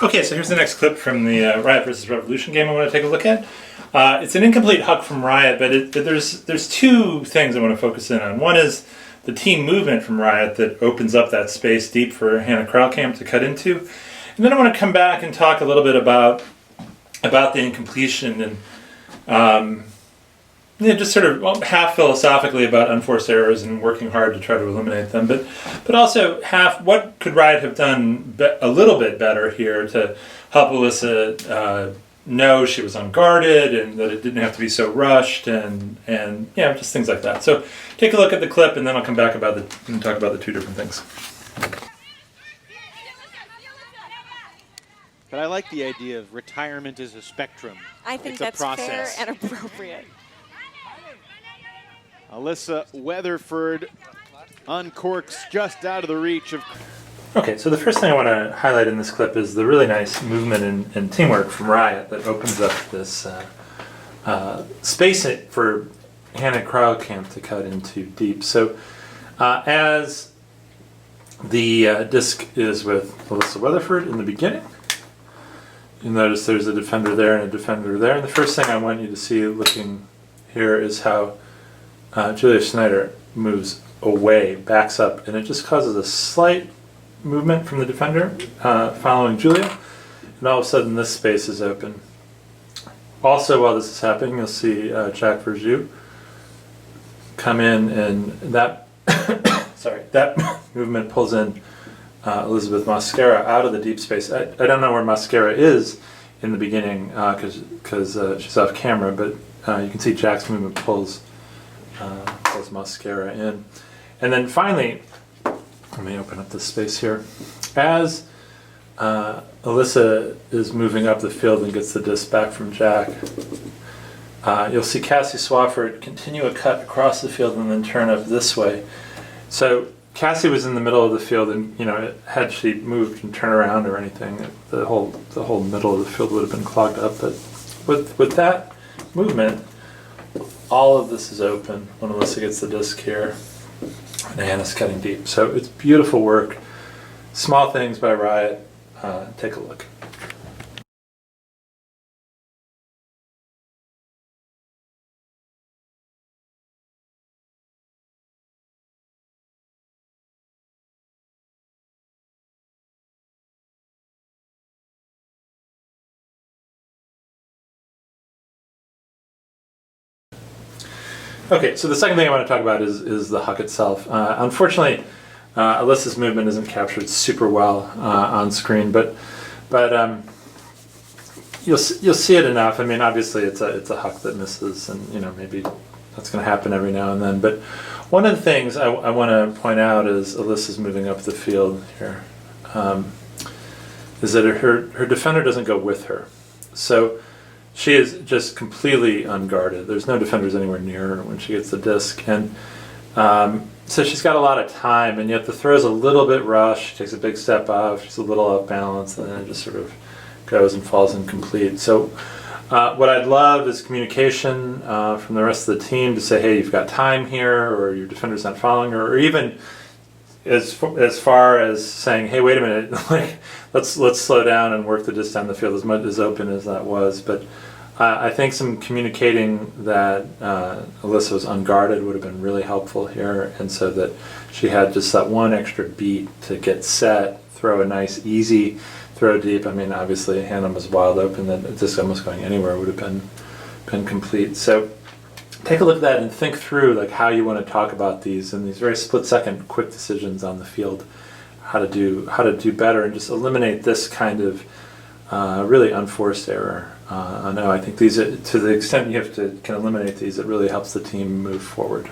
Okay, so here's the next clip from the Riot versus Revolution game I want to take a look at. It's an incomplete Huck from Riot, but there's two things I want to focus in on. One is the team movement from Riot that opens up that space deep for Hannah Krautkamp to cut into. And then I want to come back and talk a little bit about the incompletion and just sort of half philosophically about unforced errors and working hard to try to eliminate them, but also half what could Riot have done a little bit better here to help Alyssa know she was unguarded and that it didn't have to be so rushed and just things like that. So take a look at the clip and then I'll come back and talk about the two different things. But I like the idea of retirement as a spectrum. I think it's that's fair and appropriate. Alyssa Weatherford uncorks just out of the reach of... Okay, so the first thing I want to highlight in this clip is the really nice movement and teamwork from Riot that opens up this space for Hannah Krautkamp to cut into deep. So as the disc is with Alyssa Weatherford in the beginning, you'll notice there's a defender there and a defender there. And the first thing I want you to see looking here is how Julia Schneider moves away, backs up, and it just causes a slight movement from the defender following Julia, and all of a sudden this space is open. Also, while this is happening, you'll see Jack Verjou come in, and that that movement pulls in Elizabeth Mascara out of the deep space. I don't know where Mascara is in the beginning because she's off camera, but you can see Jack's movement pulls Mascara in. And then finally, let me open up this space here. As Alyssa is moving up the field and gets the disc back from Jack, you'll see Cassie Swafford continue a cut across the field and then turn up this way. So Cassie was in the middle of the field, and had she moved and turned around or anything, the whole middle of the field would have been clogged up. But with that movement, all of this is open when Alyssa gets the disc here, and Hannah's cutting deep. So it's beautiful work. Small things by Riot. Take a look. Okay, so the second thing I want to talk about is the Huck itself. Unfortunately, Alyssa's movement isn't captured super well on screen, but you'll see it enough. I mean, obviously it's a Huck that misses, and maybe that's going to happen every now and then. But one of the things I want to point out is Alyssa's moving up the field here. Is that her defender doesn't go with her, so she is just completely unguarded. There's no defenders anywhere near her when she gets the disc, and so she's got a lot of time, and yet the throw's a little bit rushed. She takes a big step off, she's a little off balance, and then it just sort of goes and falls incomplete. So what I'd love is communication from the rest of the team to say, hey, you've got time here, or your defender's not following her, or even as far as saying, hey, wait a minute, like let's slow down and work the disc down the field as much as open as that was. But I think some communicating that Alyssa was unguarded would have been really helpful here, and so that she had just that one extra beat to get set, throw a nice easy throw deep. I mean, obviously Hannah was wide open, that the disc almost going anywhere would have been complete. So take a look at that and think through like how you want to talk about these and these very split-second quick decisions on the field, how to do better and just eliminate this kind of really unforced error. I think these are, to the extent you can eliminate these, it really helps the team move forward.